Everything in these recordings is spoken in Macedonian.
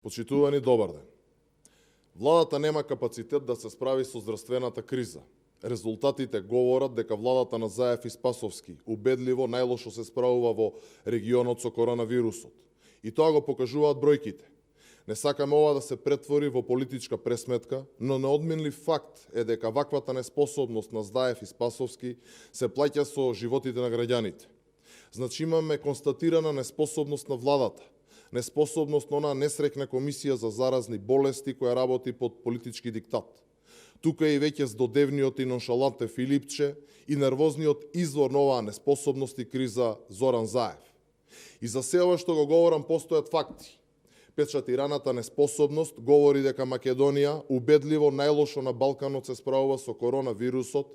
Почитувани, добар ден. Владата нема капацитет да се справи со здравствената криза. Резултатите говорат дека владата на Заев и Спасовски убедливо најлошо се справува во регионот со коронавирусот. И тоа го покажуваат бројките. Не сакаме ова да се претвори во политичка пресметка, но неодменлив факт е дека ваквата неспособност на Заев и Спасовски се плаќа со животите на граѓаните. Значи имаме констатирана неспособност на владата, неспособност на онаа несрекна комисија за заразни болести која работи под политички диктат. Тука е и веќе здодевниот и ноншалантен Филипче и нервозниот извор на оваа неспособност и криза Зоран Заев. И за се ова што го говорам постојат факти. Печатираната неспособност говори дека Македонија убедливо најлошо на Балканот се справува со коронавирусот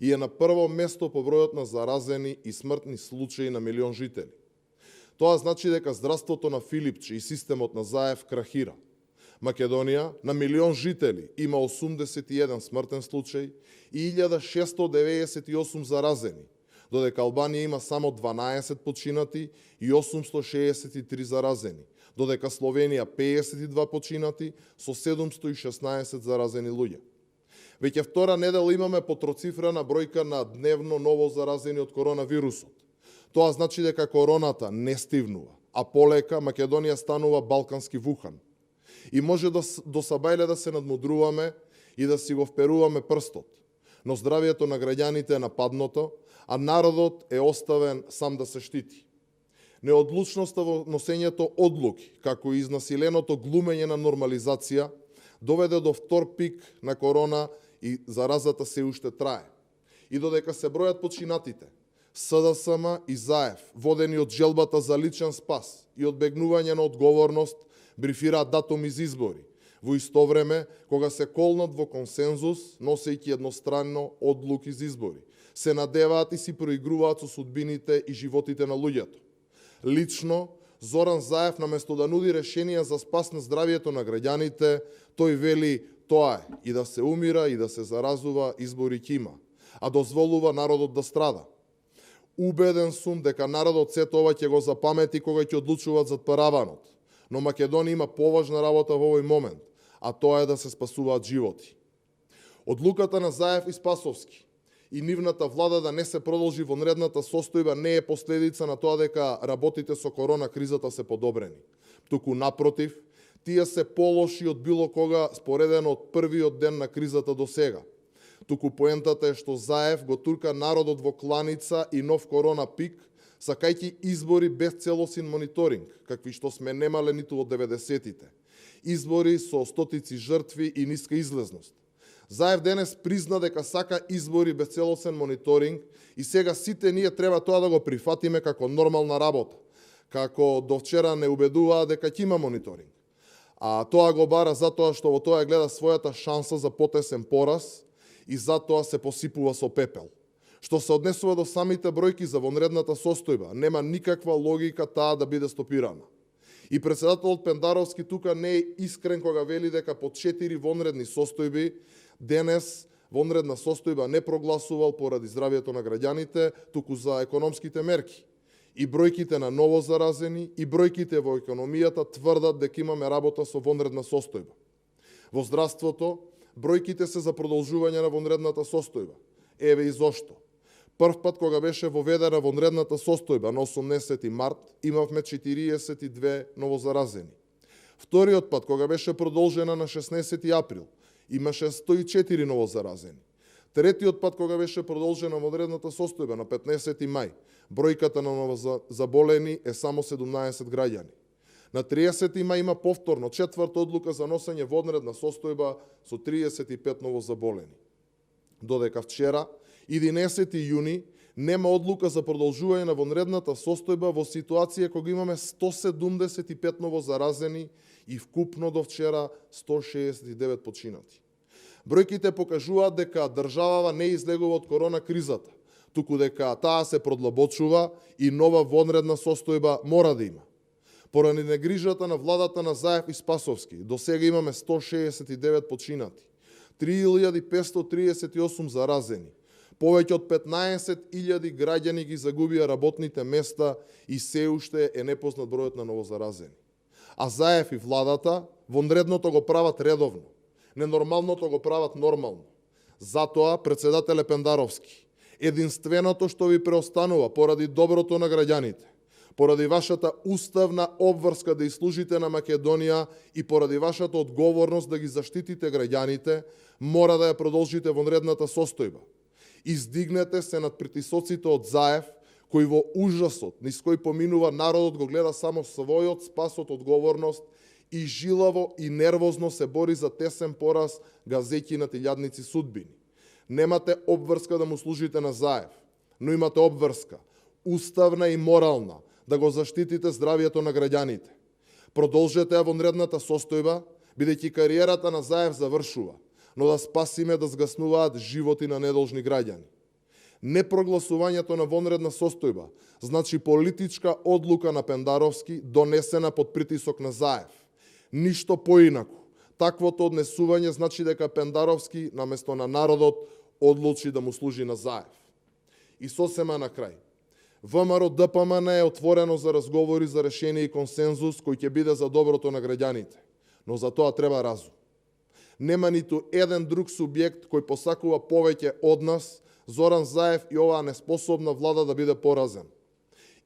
и е на прво место по бројот на заразени и смртни случаи на милион жители. Тоа значи дека здравството на Филипче и системот на Заев крахира. Македонија на милион жители има 81 смртен случај и 1698 заразени, додека Албанија има само 12 починати и 863 заразени, додека Словенија 52 починати со 716 заразени луѓе. Веќе втора недела имаме потроцифрена бројка на дневно ново заразени од коронавирусот. Тоа значи дека короната не стивнува, а полека Македонија станува балкански Вухан. И може до сабајле да се надмудруваме и да си го вперуваме прстот. Но здравието на граѓаните е нападното, а народот е оставен сам да се штити. Неодлучноста во носењето одлуки, како и изнасиленото глумење на нормализација, доведе до втор пик на корона и заразата се уште трае. И додека се бројат починатите, СДСМ и Заев, водени од желбата за личен спас и одбегнување на одговорност, брифираат датуми за избори, во исто време кога се колнат во консензус, носејќи едностранно одлуки за избори, се надеваат и си проигруваат со судбините и животите на луѓето. Лично, Зоран Заев, наместо да нуди решенија за спас на здравието на граѓаните, тој вели тоа е и да се умира и да се заразува, избори ќе има, а дозволува народот да страда. Убеден сум дека народот сето ова ќе го запамети кога ќе одлучуваат зад параванот. Но Македонија има поважна работа во овој момент, а тоа е да се спасуваат животи. Одлуката на Заев и Спасовски и нивната влада да не се продолжи вонредната состојба не е последица на тоа дека работите со корона кризата се подобрени. Туку напротив, тие се полоши од било кога споредено од првиот ден на кризата до сега. Туку поентата е што Заев го турка народот во кланица и нов корона пик, сакајќи избори без целосен мониторинг, какви што сме немале ниту од 90-тите. Избори со стотици жртви и ниска излезност. Заев денес призна дека сака избори без целосен мониторинг и сега сите ние треба тоа да го прифатиме како нормална работа, како до вчера не убедуваа дека ќе има мониторинг. А тоа го бара затоа што во тоа гледа својата шанса за потесен пораз и затоа се посипува со пепел. Што се однесува до самите бројки за вонредната состојба, нема никаква логика таа да биде стопирана. И председателот Пендаровски тука не е искрен кога вели дека по 4 вонредни состојби денес вонредна состојба не прогласувал поради здравието на граѓаните, туку за економските мерки. И бројките на ново заразени и бројките во економијата тврдат дека имаме работа со вонредна состојба. Во здравството бројките се за продолжување на вонредната состојба. Еве и зошто. Прв пат кога беше воведена вонредната состојба на 18 март, имавме 42 новозаразени. Вториот пат кога беше продолжена на 16 април, имаше 104 новозаразени. Третиот пат кога беше продолжена вонредната состојба на 15 мај, бројката на новозаболени е само 17 граѓани. На 30 мај има повторно четврта одлука за носење вонредна состојба со 35 новозаболени. Додека вчера, 11 јуни, нема одлука за продолжување на вонредната состојба во ситуација кога имаме 175 новозаразени и вкупно до вчера 169 починати. Бројките покажуваат дека државава не излегува од корона кризата, туку дека таа се продлабочува и нова вонредна состојба мора да има. Поради негрижата на владата на Заев и Спасовски, до сега имаме 169 починати, 3538 заразени, повеќе од 15.000 граѓани ги загубија работните места и се уште е непознат бројот на новозаразени. А Заев и владата вонредното го прават редовно. Ненормалното го прават нормално. Затоа, председателе Пендаровски, единственото што ви преостанува поради доброто на граѓаните, поради вашата уставна обврска да служите на Македонија и поради вашата одговорност да ги заштитите граѓаните, мора да ја продолжите вонредната состојба. Издигнете се над притисоците од Заев, кој во ужасот низ кој поминува народот го гледа само својот спас од одговорност и жилаво и нервозно се бори за тесен пораз, газејќи на илјадници судбини. Немате обврска да му служите на Заев, но имате обврска, уставна и морална, да го заштитите здравието на граѓаните. Продолжете ја вонредната состојба, бидејќи кариерата на Заев завршува, но да спасиме да згаснуваат животи на недолжни граѓани. Непрогласувањето на вонредна состојба значи политичка одлука на Пендаровски донесена под притисок на Заев. Ништо поинаку. Таквото однесување значи дека Пендаровски, наместо на народот, одлучи да му служи на Заев. И сосема на крај. ВМРО ДПМН е отворено за разговори за решение и консензус кој ќе биде за доброто на граѓаните. Но за тоа треба разум. Нема ниту еден друг субјект кој посакува повеќе од нас, Зоран Заев и оваа неспособна влада да биде поразен.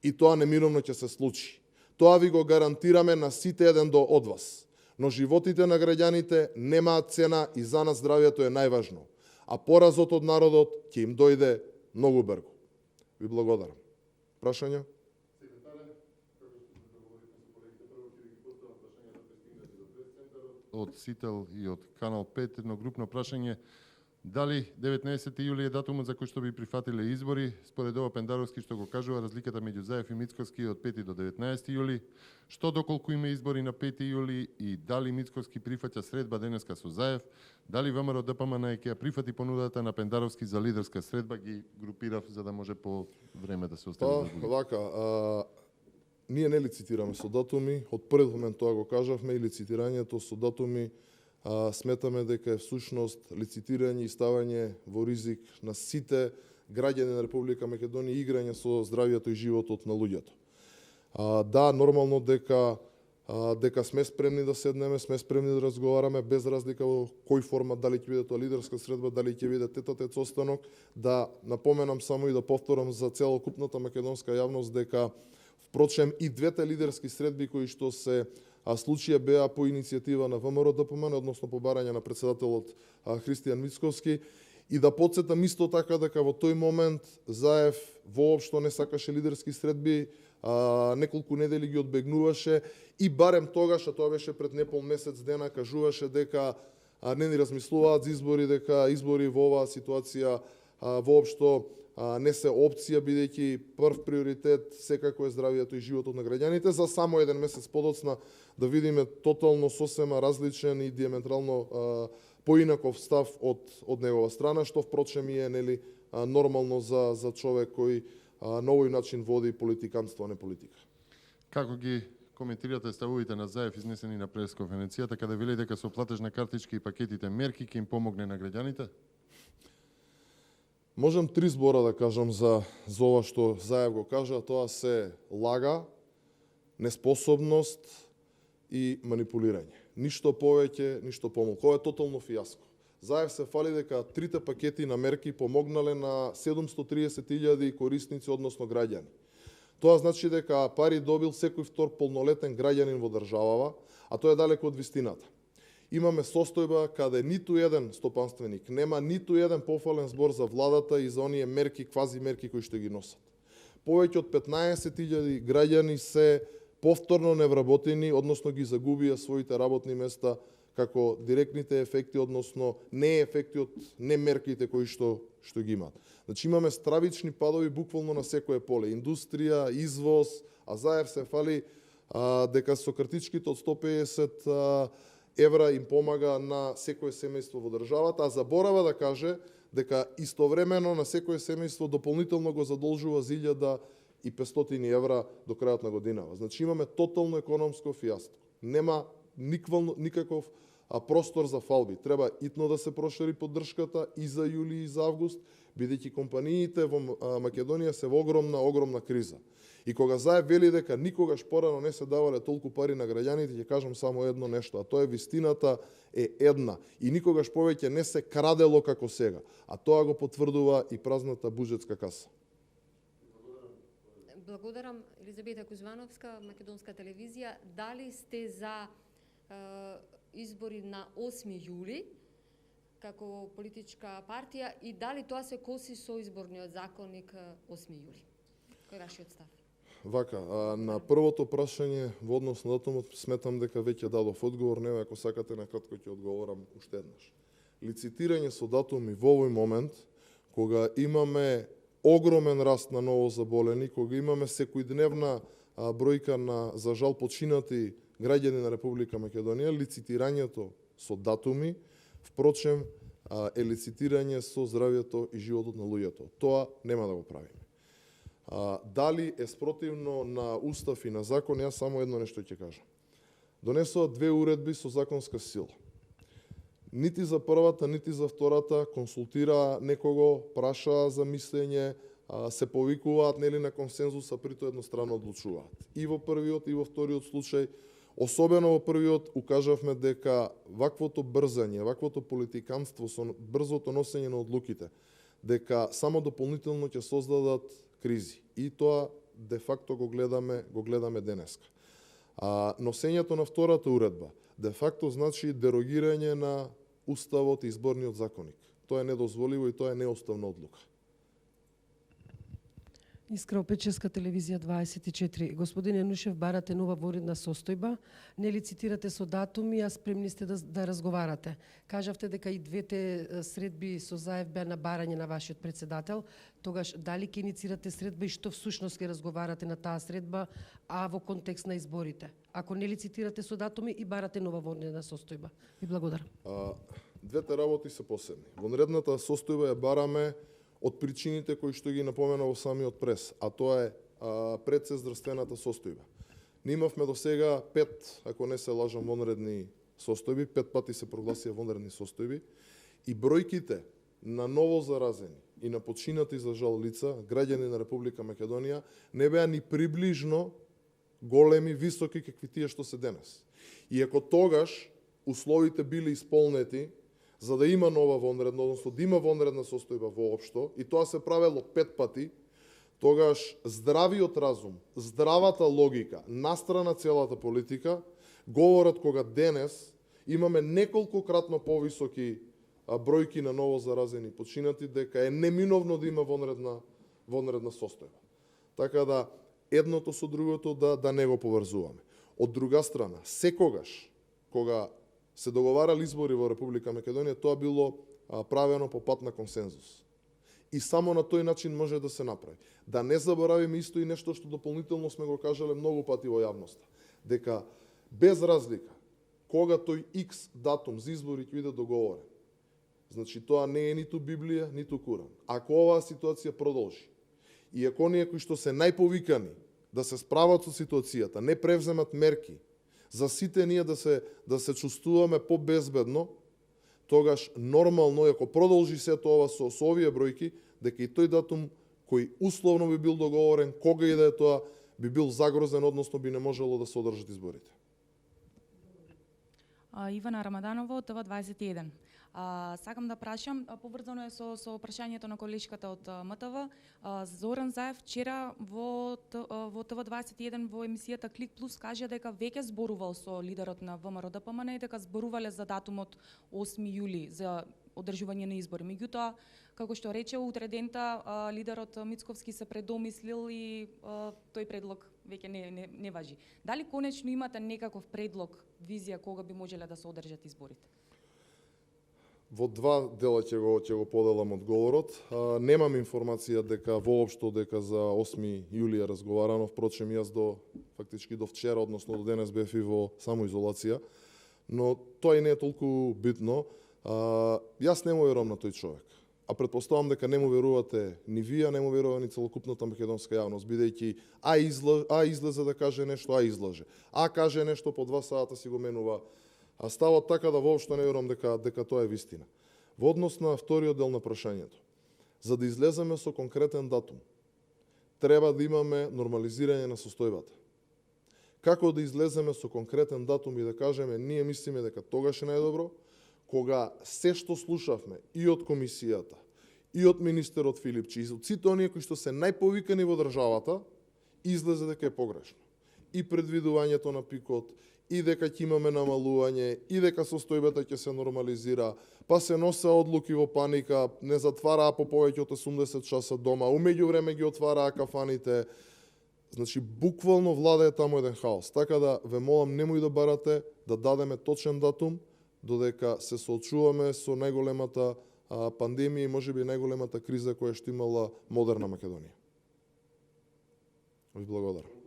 И тоа неминовно ќе се случи. Тоа ви го гарантираме на сите еден од вас. Но животите на граѓаните немаат цена и за нас здравието е најважно. А поразот од народот ќе им дојде многу брзо. Ви благодарам. Прашања? Од Сител и од Канал 5 едно групно прашање. Дали 19 јули е датумот за кој што би прифатиле избори? Според ова Пендаровски што го кажува разликата меѓу Заев и Мицковски од 5 до 19 јули. Што доколку има избори на 5 јули и дали Мицковски прифаќа средба денеска со Заев? Дали ВМРО ДПМН ќе ја прифати понудата на Пендаровски за лидерска средба? Ги групирав за да може по време да се остави. Ние не лицитираме со датуми, од прв момент тоа го кажавме и лицитирањето со датуми сметаме дека е всушност лицитирање и ставање во ризик на сите граѓани на Република Македонија и играње со здравието и животот на луѓето. Да, нормално дека сме спремни да седнеме, сме спремни да разговараме без разлика во кој формат, дали ќе биде тоа лидерска средба, дали ќе биде тет-а-тет состанок. Да напоменам само и да повторам за целокупната македонска јавност дека впрочем и двете лидерски средби кои што се случаја беа по иницијатива на ВМРО ДПМН, односно по барање на председателот Христијан Мицковски, и да потсетам исто така дека во тој момент Заев воопшто не сакаше лидерски средби, неколку недели ги одбегнуваше и барем тогаш, а тоа беше пред непол месец дена, кажуваше дека не ни размислуваат за избори, дека избори во оваа ситуација воопшто не се опција, бидејќи прв приоритет секако е здравието и животот на граѓаните. За само еден месец подоцна да видиме тотално сосема различен и диаметрално поинаков став од негова страна, што впрочем и е нормално за човек кој на овој начин води политиканство, а не политика. Како ги коментирате ставовите на Заев изнесени на пресконференцијата, каде вели дека со платежна картичка и пакетите мерки ќе им помогне на граѓаните? Можам три збора да кажам за ова што Заев го кажа. Тоа се лага, неспособност и манипулирање. Ништо повеќе, ништо помалку. Ова е тотално фијаско. Заев се фали дека трите пакети на мерки помогнале на 730.000 корисници, односно граѓани. Тоа значи дека пари добил секој втор полнолетен граѓанин во државава, а тоа е далеко од вистината. Имаме состојба каде ниту еден стопанственик нема ниту еден пофален збор за владата и за оние мерки, квази мерки кои што ги носат. Повеќе од 15.000 граѓани се повторно невработени, односно ги загубија своите работни места како директните ефекти, односно не ефекти од немерките кои што ги имаат. Значи имаме стравични падови буквално на секое поле. Индустрија, извоз, а Заев се фали дека со картичките од 150 евра им помага на секое семејство во државата, а заборава да каже дека истовремено на секое семејство дополнително го задолжува за 1.500 евра до крајот на годинава. Значи имаме тотално економско фијаско. Нема никаков простор за фалби. Треба итно да се прошири поддршката и за јули и за август, бидејќи компаниите во Македонија се во огромна криза. И кога Заев вели дека никогаш порано не се давале толку пари на граѓаните, ќе кажам само едно нешто, а тоа е вистината е една и никогаш повеќе не се крадело како сега, а тоа го потврдува и празната буџетска каса. Благодарам, Елизабета Кузмановска, Македонска телевизија. Дали сте за избори на 8 јули како политичка партија и дали тоа се коси со изборниот законник 8 јули? Кој е вашиот став? Вака, на првото прашање во однос на датумот сметам дека веќе дадов одговор, не ако сакате на кратко ќе одговорам уште еднаш. Лицитирање со датуми во овој момент, кога имаме огромен раст на новозаболени, кога имаме секојдневна бројка на, за жал, починати граѓани на Република Македонија, лицитирањето со датуми, впрочем, е лицитирање со здравјето и животот на луѓето. Тоа нема да го правиме. Дали е спротивно на устав и на закон, јас само едно нешто ќе кажам. Донесоа 2 уредби со законска сила. Нити за првата, нити за втората консултира некого, праша за мислење, се повикуваат нели на консензус, а прито едностранно одлучуваат. И во првиот и во вториот случај, особено во првиот, укажавме дека ваквото брзање, ваквото политиканство со брзото носење на одлуките, дека само дополнително ќе создадат кризи. И тоа де факто го гледаме денеска. Носењето на втората уредба де факто значи дерогирање на уставот и изборниот законник. Тоа е недозволиво и тоа е неуставна одлука. Искра Опеческа телевизија 24. Господин Енушев, барате нова воредна состојба, не лицитирате со датуми, а спремни сте да разговарате. Кажавте дека и двете средби со Заев беа на барање на вашиот председател. Тогаш дали ќе иницирате средба и што всушност ќе разговарате на таа средба, а во контекст на изборите? Ако не лицитирате со датуми и барате нова воредна состојба. Ви благодарам. Двете работи се посебни. Вонредната состојба ја бараме од причините кои што ги напомена во самиот прес, а тоа е пред се здравствената состојба. Ние имавме до сега 5, ако не се лажам, вонредни состојби, 5 пати се прогласија вонредни состојби и бројките на ново заразени и на починати за жал лица, граѓани на Република Македонија, не беа ни приближно големи, високи какви тие што се денес. И ако тогаш условите биле исполнети, за да има нова вонредна, односно да има вонредна состојба воопшто, и тоа се правело 5 пати, тогаш здравиот разум, здравата логика, настрана целата политика, говорат кога денес имаме неколкократно повисоки бројки на ново заразени починати, дека е неминовно да има вонредна состојба. Така да едното со другото да не го поврзуваме. Од друга страна, секогаш кога се договарали избори во Република Македонија, тоа било правено по пат на консензус. И само на тој начин може да се направи. Да не заборавиме исто и нешто што дополнително сме го кажале многу пати во јавноста, дека без разлика кога тој X датум за избори ќе биде договорен, значи тоа не е ниту Библија, ниту Куран. Ако оваа ситуација продолжи и ако оние кои што се најповикани да се справат со ситуацијата, не превземат мерки за сите ние да се чувствуваме побезбедно, тогаш нормално, ако продолжи сето ова со овие бројки, дека и тој датум кој условно би бил договорен, кога и да е тоа, би бил загрозен, односно би не можело да се одржат изборите. Ивана Рамаданова од ТВ21. Сакам да прашам, поврзано е со прашањето на колешката од МТВ. Зоран Заев вчера во ТВ21 во емисијата Клик Плюс кажа дека веќе зборувал со лидерот на ВМРО-ДПМН и дека зборувале за датумот 8 јули за одржување на избори. Меѓутоа, како што рече, утре дента лидерот Мицковски се предомислил и тој предлог веќе не важи. Дали конечно имате некаков предлог, визија кога би можеле да се одржат изборите? Во два дела ќе го поделам одговорот. Немам информација дека воопшто дека за 8 јули е разговарано, впрочем јас фактички до вчера, односно до денес бев и во самоизолација, но тоа и не е толку битно. Јас не му верувам на тој човек. А претпоставам дека не му верувате ни вие, не му верува ни целокупната македонска јавност, бидејќи излезе да каже нешто, излаже. Каже нешто, по 2 сата си го менува А ставот така да воопшто не верувам дека тоа е вистина. Во однос на вториот дел на прашањето, за да излеземе со конкретен датум, треба да имаме нормализирање на состојбата. Како да излеземе со конкретен датум и да кажеме, ние мислиме дека тогаш е најдобро, кога се што слушавме и од комисијата, и од министерот Филипчи, и од сите оние кои што се најповикани во државата, излезе дека е погрешно. И предвидувањето на пикот, и дека ќе имаме намалување, и дека состојбата ќе се нормализира, па се носе одлуки во паника, не затвараа по повеќе од 80 часа дома, умеѓу време ги отвараа кафаните. Значи, буквално влада е таму еден хаос. Така да, ве молам, немој да барате да дадеме точен датум, додека се соочуваме со најголемата пандемија и можеби најголемата криза која што имала модерна Македонија. Ви благодарам.